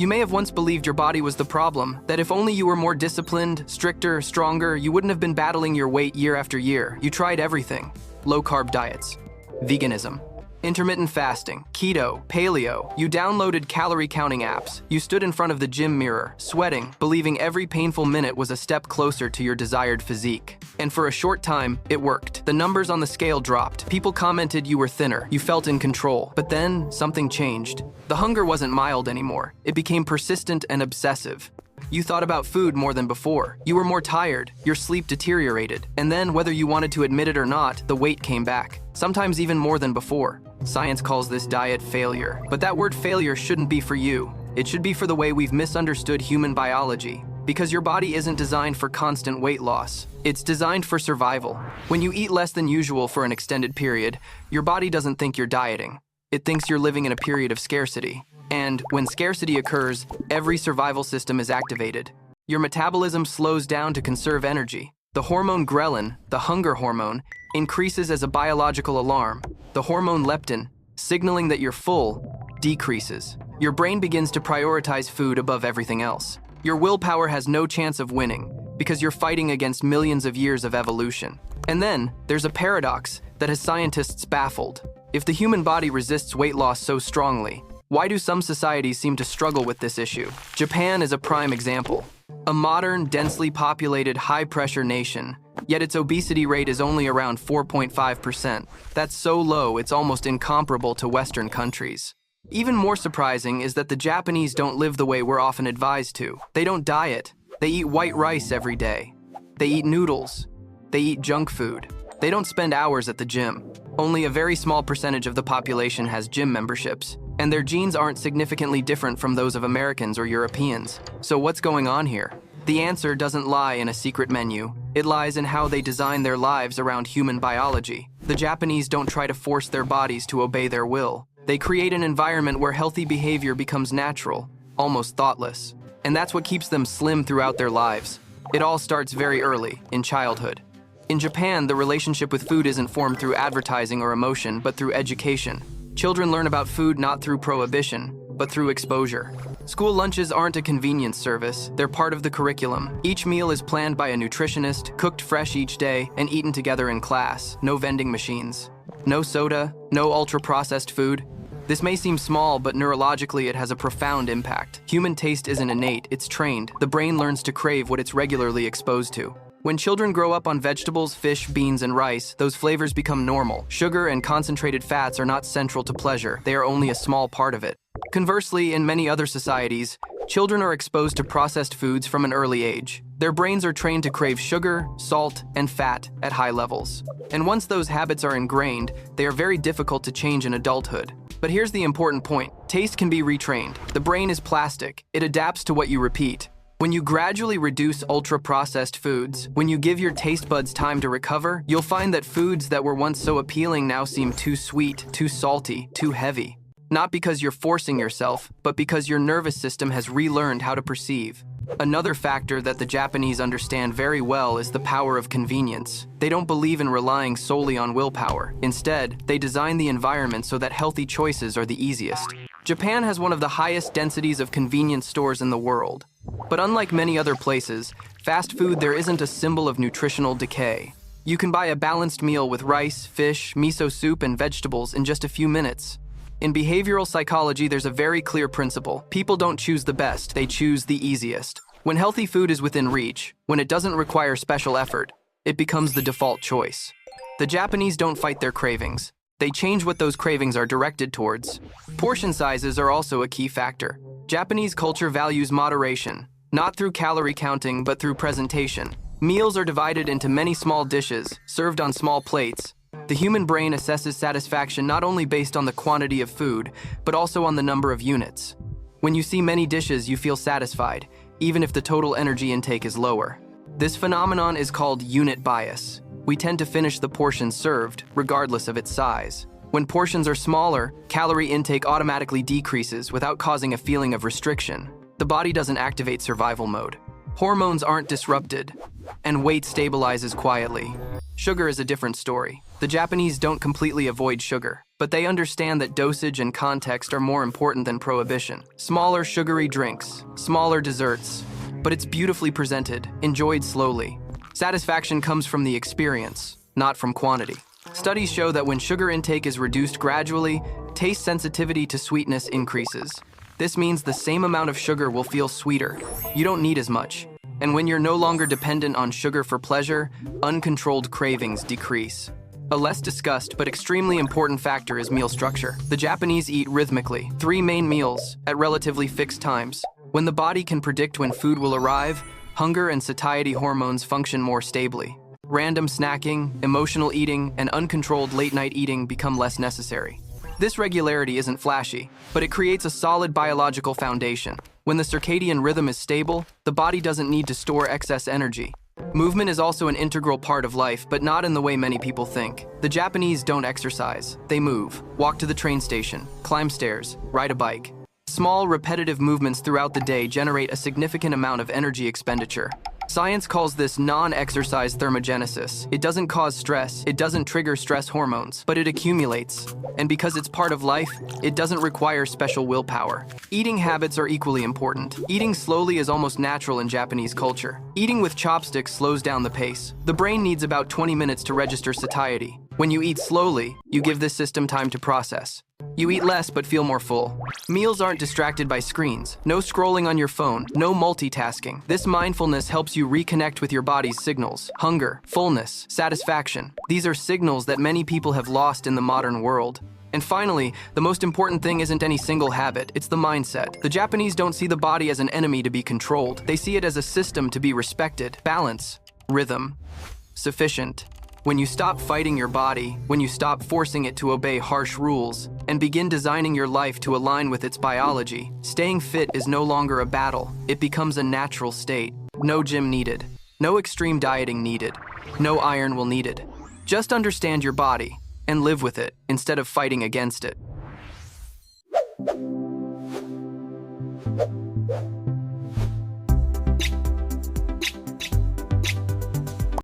You may have once believed your body was the problem, that if only you were more disciplined, stricter, stronger, you wouldn't have been battling your weight year after year. You tried everything. Low-carb diets, veganism, intermittent fasting, keto, paleo. You downloaded calorie-counting apps. You stood in front of the gym mirror, sweating, believing every painful minute was a step closer to your desired physique. And for a short time, it worked. The numbers on the scale dropped. People commented you were thinner. You felt in control. But then, something changed. The hunger wasn't mild anymore. It became persistent and obsessive. You thought about food more than before. You were more tired. Your sleep deteriorated. And then, whether you wanted to admit it or not, the weight came back. Sometimes even more than before. Science calls this diet failure. But that word failure shouldn't be for you. It should be for the way we've misunderstood human biology. Because your body isn't designed for constant weight loss. It's designed for survival. When you eat less than usual for an extended period, your body doesn't think you're dieting. It thinks you're living in a period of scarcity. And when scarcity occurs, every survival system is activated. Your metabolism slows down to conserve energy. The hormone ghrelin, the hunger hormone, increases as a biological alarm. The hormone leptin, signaling that you're full, decreases. Your brain begins to prioritize food above everything else. Your willpower has no chance of winning because you're fighting against millions of years of evolution. And then, there's a paradox that has scientists baffled. If the human body resists weight loss so strongly, why do some societies seem to struggle with this issue? Japan is a prime example. A modern, densely populated, high-pressure nation, yet its obesity rate is only around 4.5%. That's so low, it's almost incomparable to Western countries. Even more surprising is that the Japanese don't live the way we're often advised to. They don't diet. They eat white rice every day. They eat noodles. They eat junk food. They don't spend hours at the gym. Only a very small percentage of the population has gym memberships, and their genes aren't significantly different from those of Americans or Europeans. So what's going on here? The answer doesn't lie in a secret menu. It lies in how they design their lives around human biology. The Japanese don't try to force their bodies to obey their will. They create an environment where healthy behavior becomes natural, almost thoughtless. And that's what keeps them slim throughout their lives. It all starts very early, in childhood. In Japan, the relationship with food isn't formed through advertising or emotion, but through education. Children learn about food not through prohibition, but through exposure. School lunches aren't a convenience service, they're part of the curriculum. Each meal is planned by a nutritionist, cooked fresh each day, and eaten together in class. No vending machines. No soda, no ultra-processed food. This may seem small, but neurologically it has a profound impact. Human taste isn't innate, it's trained. The brain learns to crave what it's regularly exposed to. When children grow up on vegetables, fish, beans, and rice, those flavors become normal. Sugar and concentrated fats are not central to pleasure, they are only a small part of it. Conversely, in many other societies, children are exposed to processed foods from an early age. Their brains are trained to crave sugar, salt, and fat at high levels. And once those habits are ingrained, they are very difficult to change in adulthood. But here's the important point. Taste can be retrained. The brain is plastic. It adapts to what you repeat. When you gradually reduce ultra-processed foods, when you give your taste buds time to recover, you'll find that foods that were once so appealing now seem too sweet, too salty, too heavy. Not because you're forcing yourself, but because your nervous system has relearned how to perceive. Another factor that the Japanese understand very well is the power of convenience. They don't believe in relying solely on willpower. Instead, they design the environment so that healthy choices are the easiest. Japan has one of the highest densities of convenience stores in the world. But unlike many other places, fast food there isn't a symbol of nutritional decay. You can buy a balanced meal with rice, fish, miso soup, and vegetables in just a few minutes. In behavioral psychology, there's a very clear principle. People don't choose the best, they choose the easiest. When healthy food is within reach, when it doesn't require special effort, it becomes the default choice. The Japanese don't fight their cravings. They change what those cravings are directed towards. Portion sizes are also a key factor. Japanese culture values moderation, not through calorie counting, but through presentation. Meals are divided into many small dishes, served on small plates. The human brain assesses satisfaction not only based on the quantity of food, but also on the number of units. When you see many dishes, you feel satisfied, even if the total energy intake is lower. This phenomenon is called unit bias. We tend to finish the portion served, regardless of its size. When portions are smaller, calorie intake automatically decreases without causing a feeling of restriction. The body doesn't activate survival mode. Hormones aren't disrupted, and weight stabilizes quietly. Sugar is a different story. The Japanese don't completely avoid sugar, but they understand that dosage and context are more important than prohibition. Smaller sugary drinks, smaller desserts, but it's beautifully presented, enjoyed slowly. Satisfaction comes from the experience, not from quantity. Studies show that when sugar intake is reduced gradually, taste sensitivity to sweetness increases. This means the same amount of sugar will feel sweeter. You don't need as much. And when you're no longer dependent on sugar for pleasure, uncontrolled cravings decrease. A less discussed but extremely important factor is meal structure. The Japanese eat rhythmically, 3 main meals, at relatively fixed times. When the body can predict when food will arrive, hunger and satiety hormones function more stably. Random snacking, emotional eating, and uncontrolled late-night eating become less necessary. This regularity isn't flashy, but it creates a solid biological foundation. When the circadian rhythm is stable, the body doesn't need to store excess energy. Movement is also an integral part of life, but not in the way many people think. The Japanese don't exercise, they move. Walk to the train station, climb stairs, ride a bike. Small, repetitive movements throughout the day generate a significant amount of energy expenditure. Science calls this non-exercise thermogenesis. It doesn't cause stress, it doesn't trigger stress hormones, but it accumulates. And because it's part of life, it doesn't require special willpower. Eating habits are equally important. Eating slowly is almost natural in Japanese culture. Eating with chopsticks slows down the pace. The brain needs about 20 minutes to register satiety. When you eat slowly, you give this system time to process. You eat less but feel more full. Meals aren't distracted by screens. No scrolling on your phone, no multitasking. This mindfulness helps you reconnect with your body's signals. Hunger, fullness, satisfaction. These are signals that many people have lost in the modern world. And finally, the most important thing isn't any single habit, it's the mindset. The Japanese don't see the body as an enemy to be controlled. They see it as a system to be respected. Balance, rhythm, sufficient. When you stop fighting your body, when you stop forcing it to obey harsh rules, and begin designing your life to align with its biology, staying fit is no longer a battle. It becomes a natural state. No gym needed. No extreme dieting needed. No iron will needed. Just understand your body and live with it instead of fighting against it.